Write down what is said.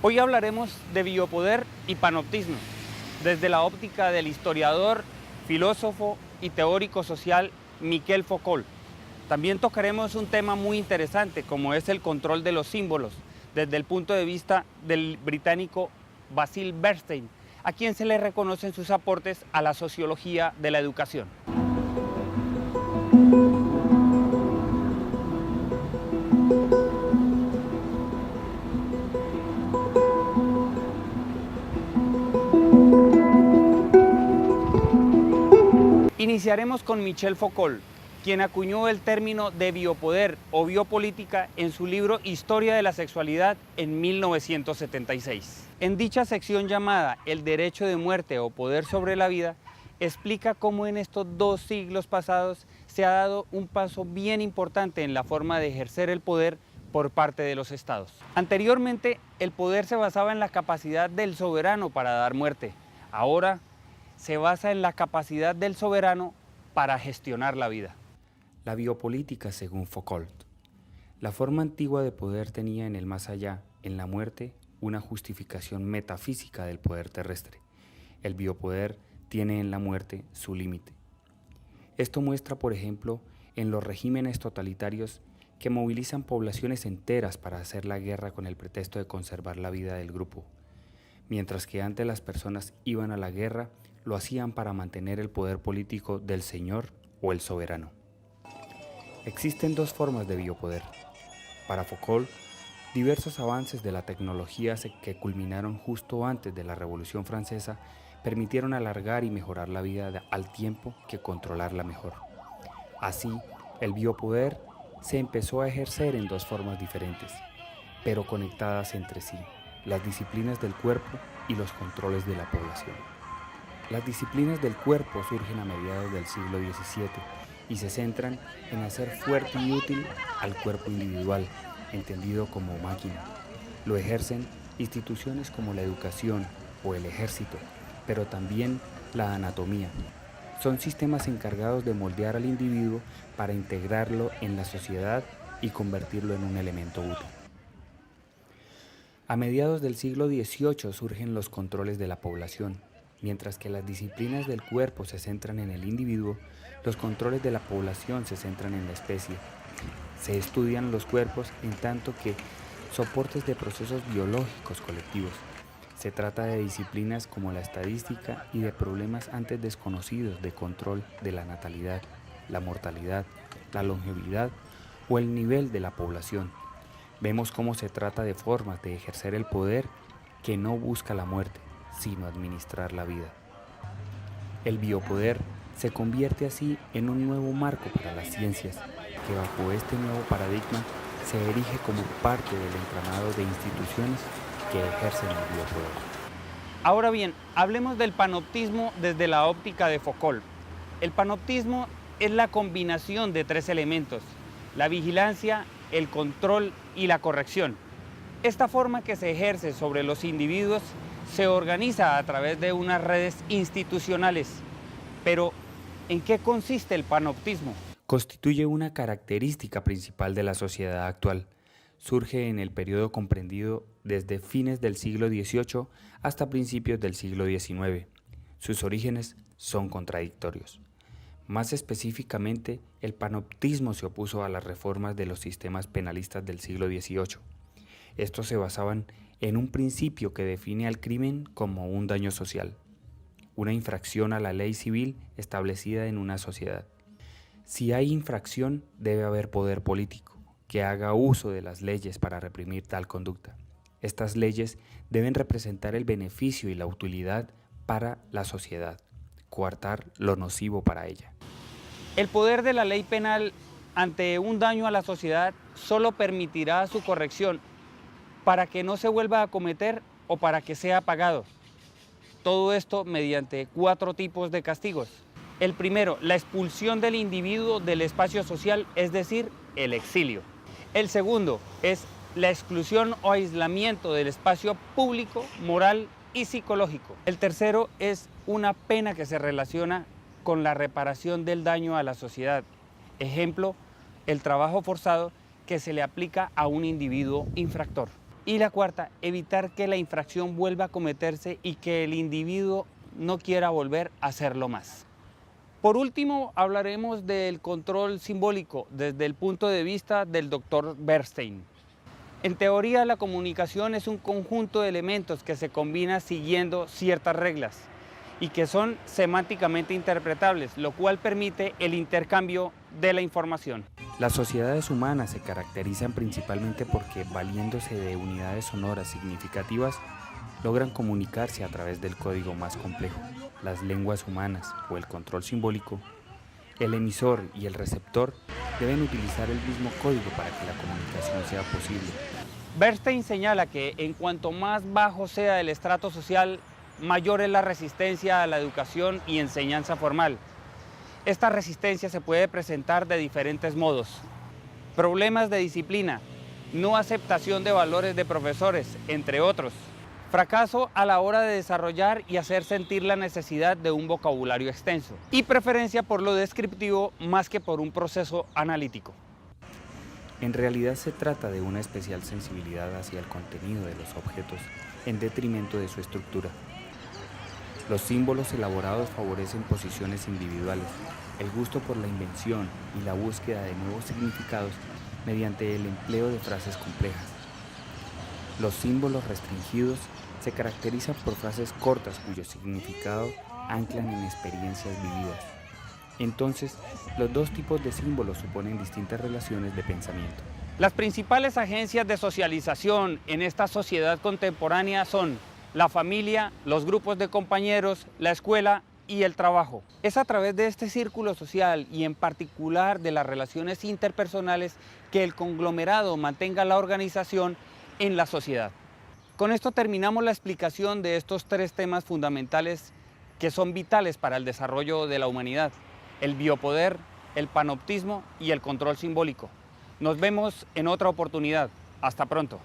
Hoy hablaremos de biopoder y panoptismo, desde la óptica del historiador, filósofo y teórico social Michel Foucault. También tocaremos un tema muy interesante, como es el control de los símbolos, desde el punto de vista del británico Basil Bernstein, a quien se le reconocen sus aportes a la sociología de la educación. Iniciaremos con Michel Foucault, quien acuñó el término de biopoder o biopolítica en su libro Historia de la Sexualidad en 1976. En dicha sección llamada El derecho de muerte o poder sobre la vida, explica cómo en estos 2 siglos pasados se ha dado un paso bien importante en la forma de ejercer el poder por parte de los estados. Anteriormente, el poder se basaba en la capacidad del soberano para dar muerte. Ahora se basa en la capacidad del soberano para gestionar la vida. La biopolítica, según Foucault. La forma antigua de poder tenía en el más allá, en la muerte, una justificación metafísica del poder terrestre. El biopoder tiene en la muerte su límite. Esto muestra, por ejemplo, en los regímenes totalitarios que movilizan poblaciones enteras para hacer la guerra con el pretexto de conservar la vida del grupo. Mientras que antes las personas iban a la guerra, lo hacían para mantener el poder político del señor o el soberano. Existen 2 formas de biopoder. Para Foucault, diversos avances de la tecnología que culminaron justo antes de la Revolución Francesa permitieron alargar y mejorar la vida al tiempo que controlarla mejor. Así, el biopoder se empezó a ejercer en 2 formas diferentes, pero conectadas entre sí: las disciplinas del cuerpo y los controles de la población. Las disciplinas del cuerpo surgen a mediados del siglo XVII y se centran en hacer fuerte y útil al cuerpo individual, entendido como máquina. Lo ejercen instituciones como la educación o el ejército, pero también la anatomía. Son sistemas encargados de moldear al individuo para integrarlo en la sociedad y convertirlo en un elemento útil. A mediados del siglo XVIII surgen los controles de la población. Mientras que las disciplinas del cuerpo se centran en el individuo, los controles de la población se centran en la especie. Se estudian los cuerpos en tanto que soportes de procesos biológicos colectivos. Se trata de disciplinas como la estadística y de problemas antes desconocidos de control de la natalidad, la mortalidad, la longevidad o el nivel de la población. Vemos cómo se trata de formas de ejercer el poder que no busca la muerte, sino administrar la vida. El biopoder se convierte así en un nuevo marco para las ciencias, que bajo este nuevo paradigma se erige como parte del entramado de instituciones que ejercen el biopoder. Ahora bien, hablemos del panoptismo desde la óptica de Foucault. El panoptismo es la combinación de 3 elementos: la vigilancia, el control y la corrección. Esta forma que se ejerce sobre los individuos se organiza a través de unas redes institucionales. Pero, ¿en qué consiste el panoptismo? Constituye una característica principal de la sociedad actual. Surge en el periodo comprendido desde fines del siglo XVIII hasta principios del siglo XIX. Sus orígenes son contradictorios. Más específicamente, el panoptismo se opuso a las reformas de los sistemas penalistas del siglo XVIII. Estos se basaban en un principio que define al crimen como un daño social, una infracción a la ley civil establecida en una sociedad. Si hay infracción, debe haber poder político, que haga uso de las leyes para reprimir tal conducta. Estas leyes deben representar el beneficio y la utilidad para la sociedad, coartar lo nocivo para ella. El poder de la ley penal ante un daño a la sociedad solo permitirá su corrección para que no se vuelva a cometer o para que sea pagado. Todo esto mediante 4 tipos de castigos. El primero, la expulsión del individuo del espacio social, es decir, el exilio. El segundo es la exclusión o aislamiento del espacio público, moral y psicológico. El tercero es una pena que se relaciona con la reparación del daño a la sociedad. Ejemplo, el trabajo forzado que se le aplica a un individuo infractor. Y la cuarta, evitar que la infracción vuelva a cometerse y que el individuo no quiera volver a hacerlo más. Por último, hablaremos del control simbólico desde el punto de vista del Dr. Bernstein. En teoría, la comunicación es un conjunto de elementos que se combina siguiendo ciertas reglas y que son semánticamente interpretables, lo cual permite el intercambio de la información. Las sociedades humanas se caracterizan principalmente porque, valiéndose de unidades sonoras significativas, logran comunicarse a través del código más complejo. Las lenguas humanas o el control simbólico, el emisor y el receptor deben utilizar el mismo código para que la comunicación sea posible. Bernstein señala que en cuanto más bajo sea el estrato social, mayor es la resistencia a la educación y enseñanza formal. Esta resistencia se puede presentar de diferentes modos. Problemas de disciplina, no aceptación de valores de profesores, entre otros. Fracaso a la hora de desarrollar y hacer sentir la necesidad de un vocabulario extenso. Y preferencia por lo descriptivo más que por un proceso analítico. En realidad se trata de una especial sensibilidad hacia el contenido de los objetos, en detrimento de su estructura. Los símbolos elaborados favorecen posiciones individuales, el gusto por la invención y la búsqueda de nuevos significados mediante el empleo de frases complejas. Los símbolos restringidos se caracterizan por frases cortas cuyo significado anclan en experiencias vividas. Entonces, los dos tipos de símbolos suponen distintas relaciones de pensamiento. Las principales agencias de socialización en esta sociedad contemporánea son la familia, los grupos de compañeros, la escuela y el trabajo. Es a través de este círculo social y en particular de las relaciones interpersonales que el conglomerado mantenga la organización en la sociedad. Con esto terminamos la explicación de estos tres temas fundamentales que son vitales para el desarrollo de la humanidad: el biopoder, el panoptismo y el control simbólico. Nos vemos en otra oportunidad. Hasta pronto.